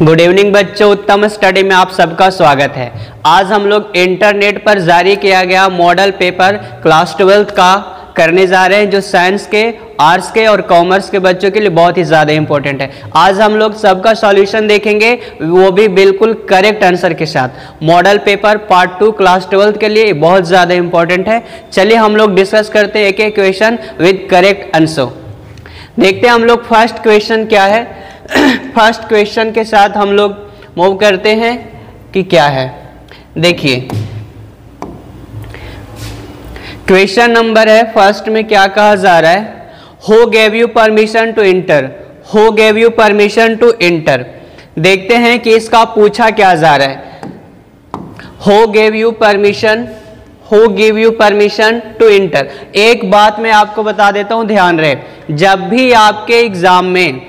Good evening बच्चों, उत्तम study में आप सबका स्वागत है। आज हम लोग इंटरनेट पर जारी किया गया मॉडल पेपर क्लास 12 का करने जा रहे हैं, जो साइंस के, आर्ट्स के और कॉमर्स के बच्चों के लिए बहुत ही ज़्यादा इंपॉर्टेंट है। आज हम लोग सबका सॉल्यूशन देखेंगे, वो भी बिल्कुल करेक्ट आंसर के साथ। मॉडल पेपर पार्ट 2 क्लास 12 के लिए बहुत ज़्यादा इंपॉर्टेंट है। चलिए हम लोग डिस्कस करते हैं एक एक क्वेश्चन विद करेक्ट आंसर। देखते हैं हम लोग फर्स्ट क्वेश्चन क्या है। फर्स्ट क्वेश्चन के साथ हम लोग मूव करते हैं कि क्या है। देखिए क्वेश्चन नंबर है फर्स्ट में क्या कहा जा रहा है, who gave you permission to enter. Who gave you permission to enter. देखते हैं कि इसका पूछा क्या जा रहा है। Who gave you permission, who give you permission to enter. एक बात मैं आपको बता देता हूं, ध्यान रहे, जब भी आपके एग्जाम में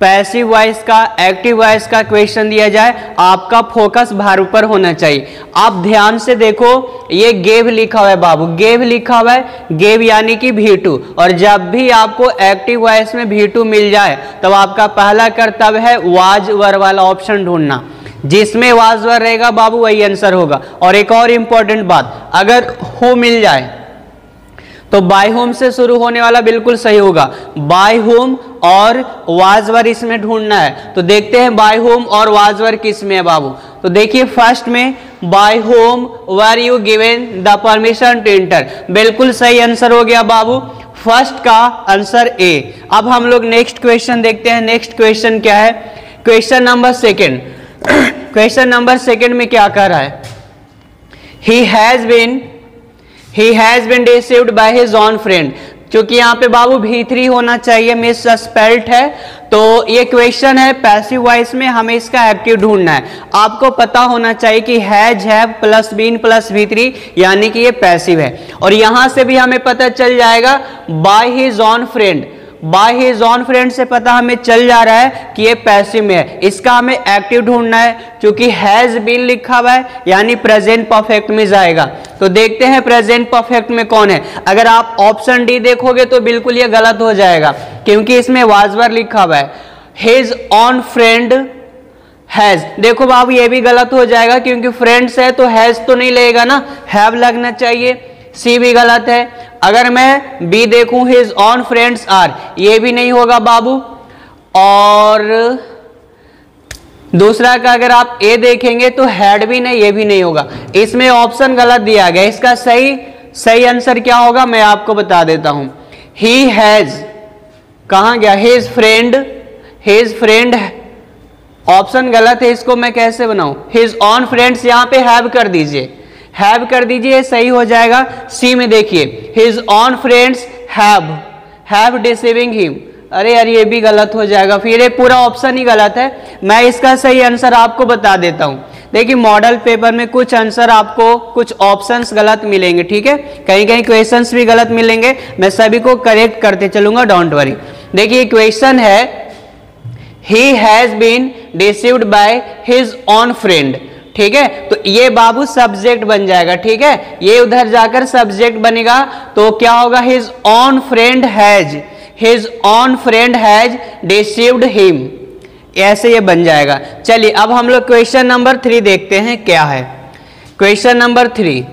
पैसिव वॉइस का, एक्टिव वॉइस का क्वेश्चन दिया जाए, आपका फोकस भार पर होना चाहिए। आप ध्यान से देखो, ये गेव लिखा हुआ है बाबू, गेव लिखा हुआ है, गेव यानी कि V2। और जब भी आपको एक्टिव वॉइस में V2 मिल जाए, तब आपका पहला कर्तव्य है वाज वर वाला ऑप्शन ढूंढना। जिसमें वाज वर रहेगा बाबू वही आंसर होगा। और एक और इंपॉर्टेंट बात, अगर हु मिल जाए तो बाय होम से शुरू होने वाला बिल्कुल सही होगा। बाय होम और वाजवर इसमें ढूंढना है। तो देखते हैं बाय होम और वाजवर किस में है बाबू। तो देखिए फर्स्ट में by whom were you given the permission to enter, बिल्कुल सही आंसर हो गया बाबू। फर्स्ट का आंसर ए। अब हम लोग नेक्स्ट क्वेश्चन देखते हैं। नेक्स्ट क्वेश्चन क्या है, question number second. Question number second में क्या कह रहा है, he has been deceived by his own friend। क्योंकि यहाँ पे बाबू V3 होना चाहिए, मिस स्पेल्ट है, तो ये क्वेश्चन है पैसिव वॉइस में, हमें इसका एक्टिव ढूंढना है। आपको पता होना चाहिए कि has, have plus been plus V3 यानी कि ये पैसिव है। और यहां से भी हमें पता चल जाएगा bye his own friend. Bye his own friend से पता हमें चल जा रहा है कि ये पैसिव में है। इसका हमें एक्टिव ढूंढना है, क्योंकि हैज बीन लिखा हुआ है यानी प्रेजेंट परफेक्ट में जाएगा। तो देखते हैं प्रेजेंट परफेक्ट में कौन है। अगर आप ऑप्शन डी देखोगे तो बिल्कुल ये गलत हो जाएगा, क्योंकि इसमें वाजवर लिखा हुआ है। हिज ऑन फ्रेंड हैज, देखो बाबू ये भी गलत हो जाएगा, क्योंकि फ्रेंड्स है तो हैज तो नहीं लगेगा ना, हैव लगना चाहिए। सी भी गलत है। अगर मैं बी देखूं, हिज ऑन फ्रेंड्स आर, ये भी नहीं होगा बाबू। और दूसरा का अगर आप ए देखेंगे तो हैड भी नहीं, ये भी नहीं होगा। इसमें ऑप्शन गलत दिया गया। इसका सही आंसर क्या होगा मैं आपको बता देता हूं। ही हैज कहां गया, हिज फ्रेंड ऑप्शन गलत है, इसको मैं कैसे बनाऊं। हिज ऑन फ्रेंड्स यहां पे हैव कर दीजिए, हैव कर दीजिए, सही हो जाएगा। सी में देखिए his on friends have deceiving him, अरे यार ये भी गलत हो जाएगा, फिर ये पूरा ऑप्शन ही गलत है। मैं इसका सही आंसर आपको बता देता हूं। देखिए मॉडल पेपर में कुछ आंसर आपको, कुछ ऑप्शंस गलत मिलेंगे, ठीक है, कहीं कहीं क्वेश्चंस भी गलत मिलेंगे, मैं सभी को करेक्ट करते चलूंगा, डोंट वरी। देखिए क्वेश्चन है he has been deceived by his own friend, ठीक है, तो ये बाबू सब्जेक्ट बन जाएगा, ठीक है, ये उधर जाकर सब्जेक्ट बनेगा। तो क्या होगा, his own friend has deceived him, ऐसे ये बन जाएगा। चलिए अब हम लोग क्वेश्चन नंबर 3 देखते हैं क्या है। क्वेश्चन नंबर 3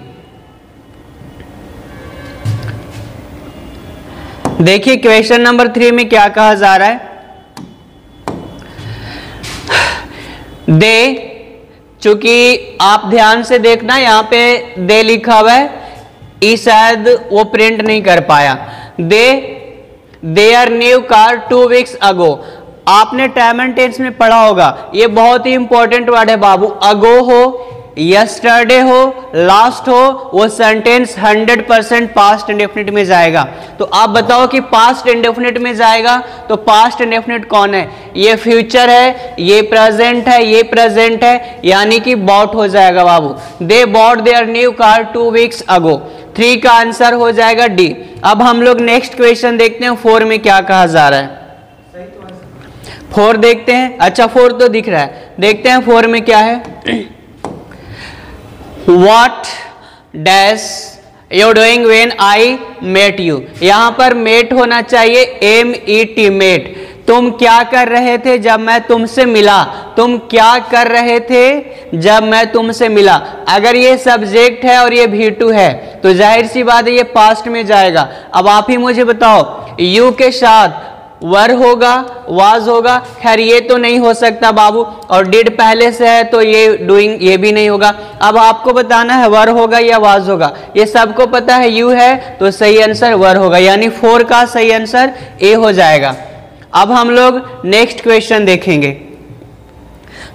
देखिए, क्वेश्चन नंबर 3 में क्या कहा जा रहा है, दे, चूंकि आप ध्यान से देखना यहां पे दे लिखा हुआ है, ई शायद वो प्रिंट नहीं कर पाया। देयर न्यू कार 2 वीक्स अगो, आपने टाइम एंड टेंस में पढ़ा होगा, ये बहुत ही इंपॉर्टेंट वर्ड है बाबू। अगो हो, यस्टरडे हो, लास्ट हो, वो सेंटेंस 100% पास्ट इंडेफिनिट में जाएगा। तो आप बताओ कि पास्ट इंडेफिनिट में जाएगा तो पास्ट इंडेफिनिट कौन है, ये फ्यूचर है, ये प्रेजेंट है, ये प्रेजेंट है, यानी कि बॉट हो जाएगा बाबू। They bought their new car 2 weeks ago. 3 का आंसर हो जाएगा डी। अब हम लोग नेक्स्ट क्वेश्चन देखते हैं, 4 में क्या कहा जा रहा है। 4 देखते हैं, अच्छा 4 तो दिख रहा है, देखते हैं 4 में क्या है। What dash you doing when I met you, यहां पर मेट होना चाहिए, MET मेट। तुम क्या कर रहे थे जब मैं तुमसे मिला, तुम क्या कर रहे थे जब मैं तुमसे मिला। अगर ये सब्जेक्ट है और ये V2 है तो जाहिर सी बात है ये पास्ट में जाएगा। अब आप ही मुझे बताओ, यू के साथ वर होगा, वाज होगा, खैर ये तो नहीं हो सकता बाबू, और डिड पहले से है तो ये डूइंग ये भी नहीं होगा। अब आपको बताना है वर होगा या वाज होगा, ये सबको पता है यू है तो सही आंसर वर होगा, यानी 4 का सही आंसर ए हो जाएगा। अब हम लोग नेक्स्ट क्वेश्चन देखेंगे,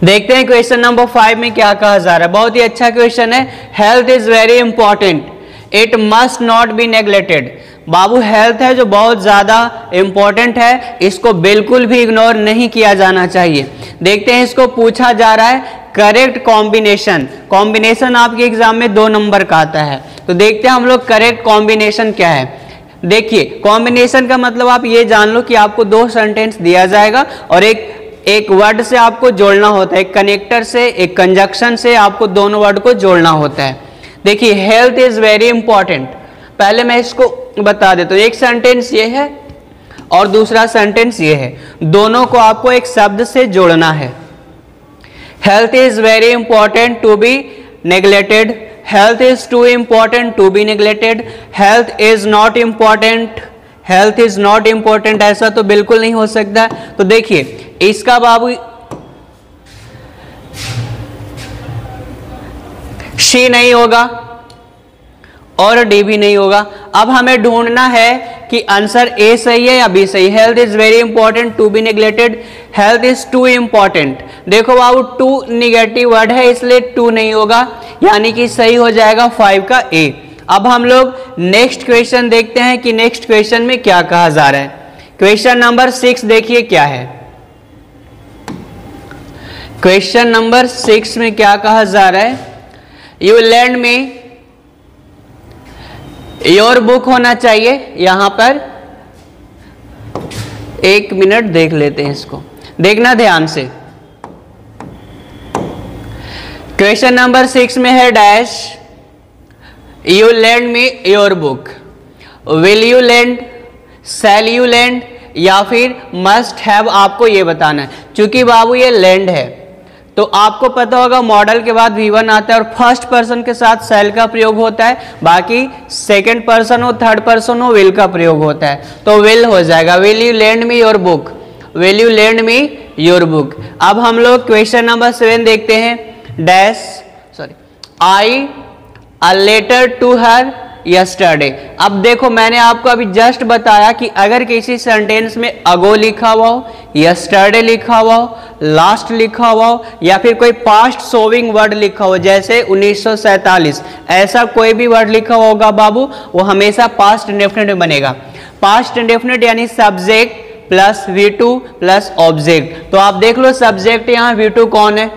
देखते हैं क्वेश्चन नंबर 5 में क्या कहा जा रहा है। बहुत ही अच्छा क्वेश्चन है। Health is very important, it must not be neglected. Babu health है जो बहुत ज्यादा इंपॉर्टेंट है, इसको बिल्कुल भी इग्नोर नहीं किया जाना चाहिए। देखते हैं इसको पूछा जा रहा है करेक्ट कॉम्बिनेशन। कॉम्बिनेशन आपके एग्जाम में 2 नंबर का आता है, तो देखते हैं हम लोग करेक्ट कॉम्बिनेशन क्या है। देखिए कॉम्बिनेशन का मतलब आप ये जान लो कि आपको 2 सेंटेंस दिया जाएगा और एक वर्ड से आपको जोड़ना होता है, एक कनेक्टर से एक कंजक्शन से आपको दोनों वर्ड को जोड़ना होता है। देखिए हेल्थ इज वेरी इंपॉर्टेंट, पहले मैं इसको बता देता हूं। एक सेंटेंस ये है और दूसरा सेंटेंस ये है, दोनों को आपको एक शब्द से जोड़ना है। Health is very important to be neglected, health is too important to be neglected, health is not important, health is not important, ऐसा तो बिल्कुल नहीं हो सकता। तो देखिए इसका बाबू शी नहीं होगा और डी भी नहीं होगा। अब हमें ढूंढना है कि आंसर ए सही है या बी सही। Health is very important to be neglected, health is too important. देखो बाबू टू निगेटिव वर्ड है इसलिए टू नहीं होगा, यानी कि सही हो जाएगा 5 का ए। अब हम लोग नेक्स्ट क्वेश्चन देखते हैं कि नेक्स्ट क्वेश्चन में क्या कहा जा रहा है। क्वेश्चन नंबर 6 देखिए क्या है। क्वेश्चन नंबर 6 में क्या कहा जा रहा है, यू लैंड में योर बुक होना चाहिए। यहां पर 1 मिनट देख लेते हैं इसको, देखना ध्यान से। क्वेश्चन नंबर 6 में है dash you lend me your book, will you land, shall you land या फिर मस्ट हैव, आपको ये बताना है। चूंकि बाबू ये लैंड है तो आपको पता होगा मॉडल के बाद V1 आता है और फर्स्ट पर्सन के साथ शैल का प्रयोग होता है, बाकी सेकंड पर्सन हो थर्ड पर्सन हो विल का प्रयोग होता है, तो विल हो जाएगा। Will you lend me your book, will you lend me your book. अब हम लोग क्वेश्चन नंबर 7 देखते हैं। Dash I a letter to her yesterday. अब देखो मैंने आपको अभी जस्ट बताया कि अगर किसी सेंटेंस में अगो लिखा हुआ हो, यस्टरडे लिखा हुआ हो, लास्ट लिखा हुआ हो या फिर कोई पास्ट सोविंग वर्ड लिखा हो जैसे 1947, ऐसा कोई भी वर्ड लिखा होगा बाबू वो हमेशा पास्ट इंडेफिनिट में बनेगा। पास्ट इंडेफिनिट यानी subject plus V2 plus object. तो आप देख लो सब्जेक्ट यहाँ V2 कौन है,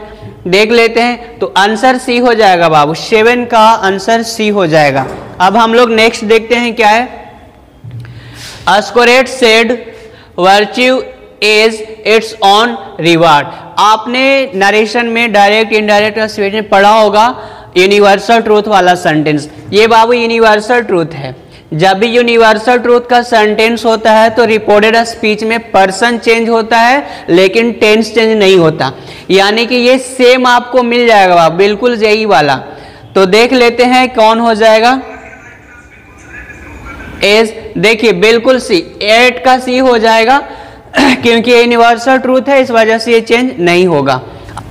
देख लेते हैं, तो आंसर सी हो जाएगा बाबू, 7 का आंसर सी हो जाएगा। अब हम लोग नेक्स्ट देखते हैं क्या है। Socrates said virtue is its own reward. आपने नरेशन में डायरेक्ट इनडायरेक्ट स्पीच में पढ़ा होगा यूनिवर्सल ट्रूथ वाला सेंटेंस। ये बाबू यूनिवर्सल ट्रूथ है। जब भी यूनिवर्सल ट्रूथ का सेंटेंस होता है तो रिपोर्टेड स्पीच में पर्सन चेंज होता है लेकिन टेंस चेंज नहीं होता, यानी कि ये सेम आपको मिल जाएगा बिल्कुल यही वाला। तो देख लेते हैं कौन हो जाएगा। एज देखिए बिल्कुल सी, 8 का सी हो जाएगा क्योंकि ये यूनिवर्सल ट्रूथ है, इस वजह से ये चेंज नहीं होगा।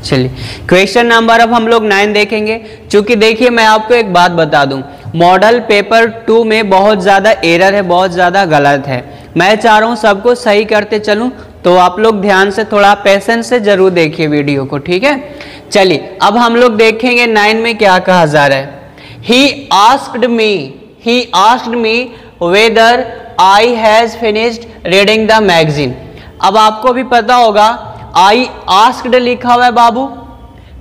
चलिए क्वेश्चन नंबर अब हम लोग 9 देखेंगे। चूंकि देखिए मैं आपको एक बात बता दूं, मॉडल पेपर 2 में बहुत ज़्यादा एरर है, बहुत ज़्यादा गलत है। मैं चाह रहा हूँ सबको सही करते चलूँ, तो आप लोग ध्यान से थोड़ा पेशेंस से जरूर देखिए वीडियो को, ठीक है। चलिए अब हम लोग देखेंगे 9 में क्या कहा जा रहा है। He asked me whether I has finished reading the magazine. अब आपको भी पता होगा आई आस्क्ड लिखा हुआ है बाबू,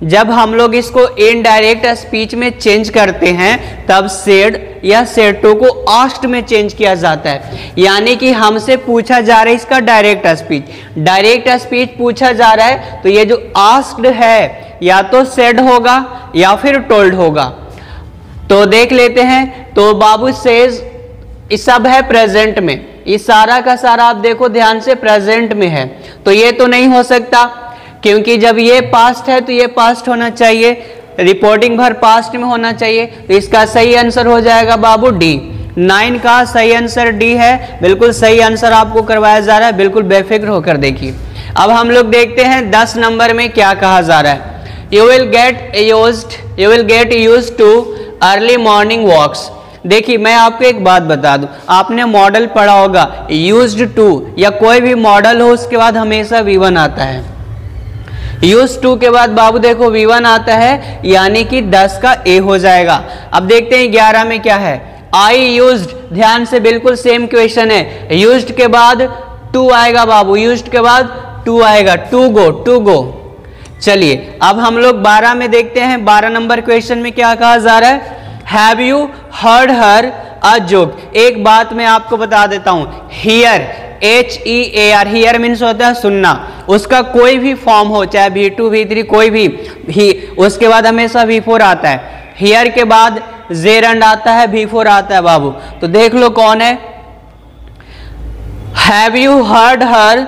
जब हम लोग इसको इनडायरेक्ट स्पीच में चेंज करते हैं तब सेड या सेड टू को आस्क्ड में चेंज किया जाता है, यानी कि हमसे पूछा जा रहा है इसका डायरेक्ट स्पीच पूछा जा रहा है, तो ये जो आस्क्ड है या तो सेड होगा या फिर टोल्ड होगा। तो देख लेते हैं, तो बाबू सेज इस सब है प्रेजेंट में, इस सारा का सारा आप देखो ध्यान से प्रेजेंट में है, तो ये तो नहीं हो सकता, क्योंकि जब ये पास्ट है तो ये पास्ट होना चाहिए, रिपोर्टिंग भर पास्ट में होना चाहिए। तो इसका सही आंसर हो जाएगा बाबू डी। 9 का सही आंसर डी है। बिल्कुल सही आंसर आपको करवाया जा रहा है, बिल्कुल बेफिक्र होकर देखिए। अब हम लोग देखते हैं 10 नंबर में क्या कहा जा रहा है। You will get used to early morning walks. देखिए मैं आपको एक बात बता दूं, आपने मॉडल पढ़ा होगा, यूज्ड टू या कोई भी मॉडल हो उसके बाद हमेशा V1 आता है। यूज टू के बाद बाबू देखो V1 आता है, यानी कि 10 का A हो जाएगा। अब देखते हैं 11 में क्या है। आई यूज्ड, ध्यान से बिल्कुल सेम क्वेश्चन है। यूज्ड के बाद टू आएगा बाबू, यूज्ड के बाद टू आएगा, टू गो। चलिए अब हम लोग 12 में देखते हैं। 12 नंबर क्वेश्चन में क्या कहा जा रहा है। Have you heard her a joke. एक बात मैं आपको बता देता हूं, हियर HEAR, हियर मीन्स होता है सुनना। उसका कोई भी फॉर्म हो, चाहे V2 V3 कोई भी, उसके बाद हमेशा V4 आता है। हियर के बाद जेरंड आता है, V4 आता है बाबू। तो देख लो कौन है। Have you heard her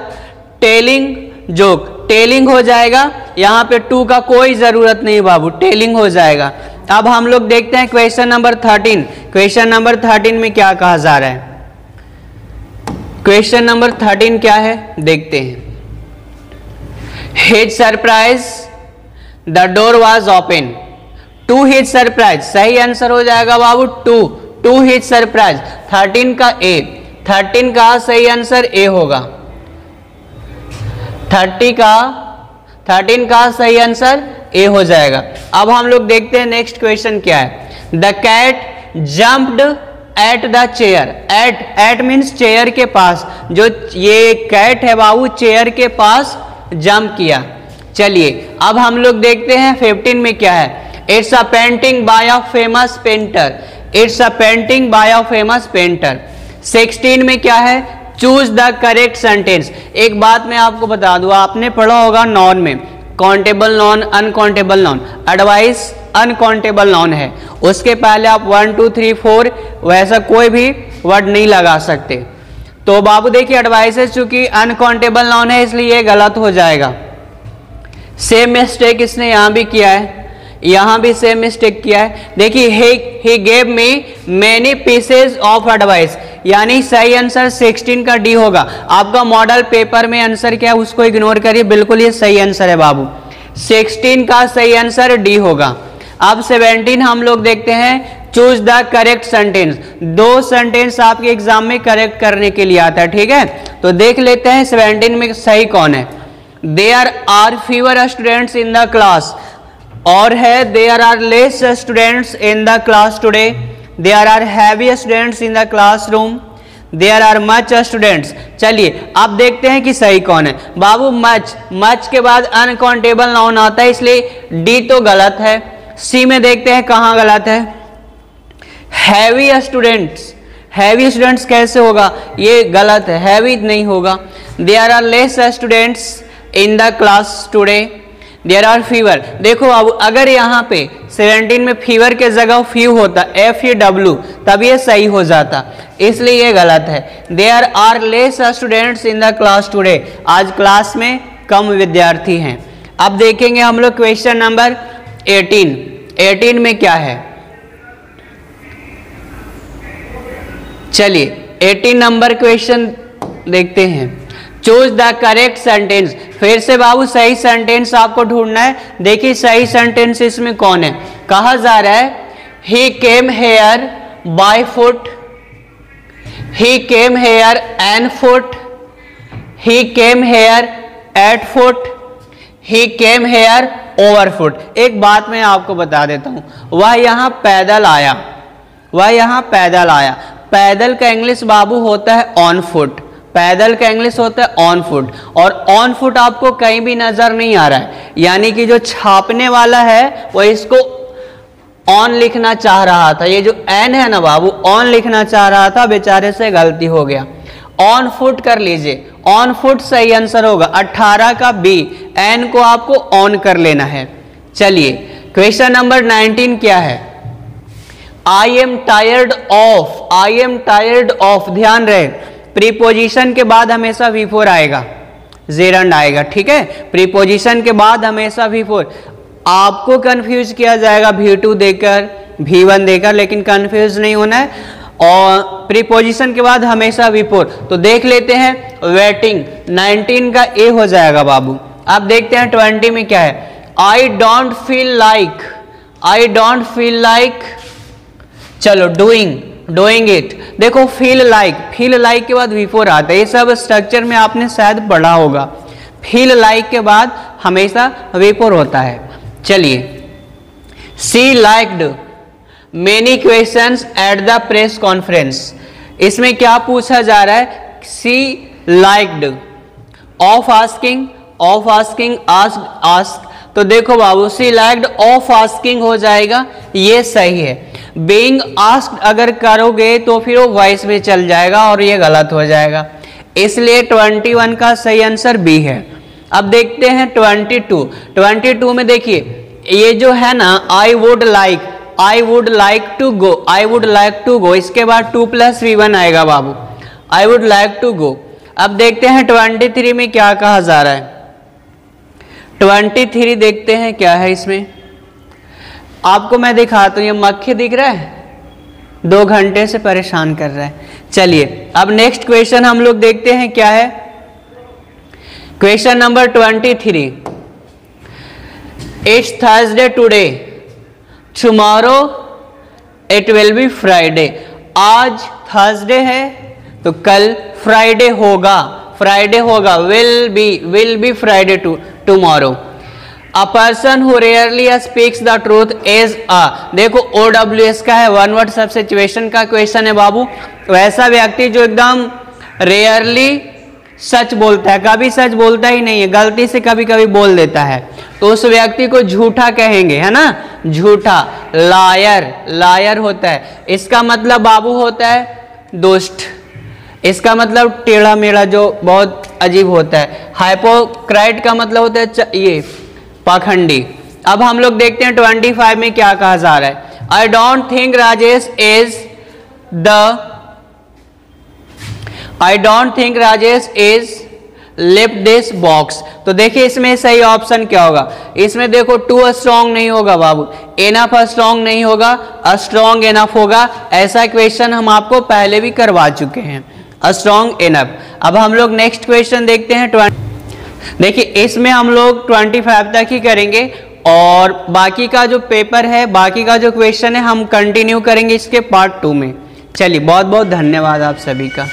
telling joke, telling हो जाएगा, यहां पे टू का कोई जरूरत नहीं बाबू, टेलिंग हो जाएगा। अब हम लोग देखते हैं क्वेश्चन नंबर 13। क्वेश्चन नंबर 13 में क्या कहा जा रहा है। क्वेश्चन नंबर 13 क्या है देखते हैं। His surprise the door was open. To his surprise, सही आंसर हो जाएगा बाबू टू हिज सरप्राइज। 13 का ए, 13 का सही आंसर ए होगा। 13 का सही आंसर ए हो जाएगा। अब हम लोग देखते हैं नेक्स्ट क्वेश्चन क्या है। The cat jumped at the chair. At means chair के पास, जो ये कैट है बाबू चेयर के पास जंप किया। चलिए अब हम लोग देखते हैं 15 में क्या है। It's a painting bye a famous painter. It's a painting bye a famous painter. 16 में क्या है। Choose the correct sentence. एक बात मैं आपको बता दूं, आपने पढ़ा होगा नॉन में, countable noun, uncountable noun. Advice uncountable noun है, उसके पहले आप 1 2 3 4 वैसा कोई भी वर्ड नहीं लगा सकते। तो बाबू देखिए एडवाइसेस चूंकि अनकाउंटेबल नॉन है इसलिए ये गलत हो जाएगा। सेम मिस्टेक इसने यहां भी किया है, यहां भी सेम मिस्टेक किया है। देखिए he gave me many pieces of advice, यानी सही आंसर 16 का डी होगा। आपका मॉडल पेपर में आंसर क्या है उसको इग्नोर करिए, बिल्कुल ये सही आंसर है बाबू। 16 का सही आंसर डी होगा। अब 17 हम लोग देखते हैं। Choose the correct sentence. 2 sentence आपके एग्जाम में करेक्ट करने के लिए आता है, ठीक है। तो देख लेते हैं 17 में सही कौन है। There are fewer students in the class, और है there are less students in the class today. There are heavy students in the classroom. There are much students. चलिए अब देखते हैं कि सही कौन है बाबू। मच के बाद अनकाउंटेबल नाउन आता है, इसलिए डी तो गलत है। सी में देखते हैं कहां गलत है। हैवी स्टूडेंट्स कैसे होगा, ये गलत है, हैवी नहीं होगा। There are less students in the class today. There are fewer. देखो अब अगर यहाँ पे 17 में फीवर के जगह फ्यू होता, FEW, तब ये सही हो जाता, इसलिए ये गलत है। There are less students in the class today, आज क्लास में कम विद्यार्थी हैं। अब देखेंगे हम लोग क्वेश्चन नंबर 18 में क्या है। चलिए 18 नंबर क्वेश्चन देखते हैं। Choose the correct sentence. फिर से बाबू सही सेंटेंस आपको ढूंढना है। देखिए सही सेंटेंस इसमें कौन है। कहा जा रहा है he came here by foot, he came here on foot, he came here at foot, he came here over foot. एक बात मैं आपको बता देता हूं, वह यहां पैदल आया, वह यहां पैदल आया। पैदल का इंग्लिश बाबू होता है ऑन फुट, पैदल का इंग्लिश होता है ऑन फुट, और ऑन फुट आपको कहीं भी नजर नहीं आ रहा है, यानी कि जो छापने वाला है वो इसको ऑन लिखना चाह रहा था। ये जो एन है ना बाबू, ऑन लिखना चाह रहा था, बेचारे से गलती हो गया। ऑन फुट कर लीजिए, ऑन फुट सही आंसर होगा। 18 का बी, एन को आपको ऑन कर लेना है। चलिए क्वेश्चन नंबर 19 क्या है। I am tired of, I am tired of, ध्यान रहे प्रीपोजिशन के बाद हमेशा V4 आएगा। जेरंड आएगा, ठीक है। प्रीपोजिशन के बाद हमेशा V4। आपको कंफ्यूज किया जाएगा V2 देकर V1 देकर, लेकिन कंफ्यूज नहीं होना है, और प्रीपोजिशन के बाद हमेशा V4। तो देख लेते हैं वेटिंग, 19 का A हो जाएगा बाबू। अब देखते हैं 20 में क्या है। I don't feel like, I don't feel like, चलो डूइंग इट। देखो फील लाइक के बाद V4 आता है, ये सब स्ट्रक्चर में आपने शायद पढ़ा होगा। फील लाइक के बाद हमेशा V4 होता है। चलिए, she liked many questions at the press conference, इसमें क्या पूछा जा रहा है, she liked, of asking ask, तो देखो बाबू शी लाइक्ड ऑफ आस्किंग हो जाएगा, ये सही है। बीइंग आस्क्ड अगर करोगे तो फिर वो वॉइस में चल जाएगा और ये गलत हो जाएगा, इसलिए 21 का सही आंसर बी है। अब देखते हैं 22 में देखिए ये जो है ना, I would like to go, इसके बाद 2 + V1 आएगा बाबू, I would like to go. अब देखते हैं 23 में क्या कहा जा रहा है। 23 देखते हैं क्या है इसमें, आपको मैं दिखाता हूं, ये मक्खी दिख रहा है, 2 घंटे से परेशान कर रहा है। चलिए अब नेक्स्ट क्वेश्चन हम लोग देखते हैं क्या है। Question number 23, it's Thursday today, tomorrow it will be Friday. आज थर्सडे है तो कल फ्राइडे होगा, will be Friday tomorrow. A person who rarely speaks the truth is a, देखो OWS का है, वन वर्ड सब सिचुएशन का क्वेश्चन है बाबू। वैसा व्यक्ति जो एकदम रेयरली सच बोलता है, कभी सच बोलता ही नहीं है, गलती से कभी कभी बोल देता है, तो उस व्यक्ति को झूठा कहेंगे, है ना, झूठा। लायर होता है, इसका मतलब बाबू होता है दुष्ट, इसका मतलब टेढ़ा मेढ़ा जो बहुत अजीब होता है। हाइपोक्राइट का मतलब होता है ये पाखंडी। अब हम लोग देखते हैं 25 में क्या कहा जा रहा है। I don't think Rajesh is lift this box, तो देखिए इसमें सही ऑप्शन क्या होगा। इसमें देखो टू स्ट्रॉन्ग नहीं होगा बाबू, एनफ स्ट्रॉन्ग नहीं होगा, स्ट्रॉन्ग एनफ होगा। ऐसा क्वेश्चन हम आपको पहले भी करवा चुके हैं, स्ट्रॉन्ग एनफ। अब हम लोग नेक्स्ट क्वेश्चन देखते हैं। देखिए इसमें हम लोग 25 तक ही करेंगे, और बाकी का जो पेपर है, बाकी का जो क्वेश्चन है हम कंटिन्यू करेंगे इसके पार्ट 2 में। चलिए बहुत बहुत धन्यवाद आप सभी का।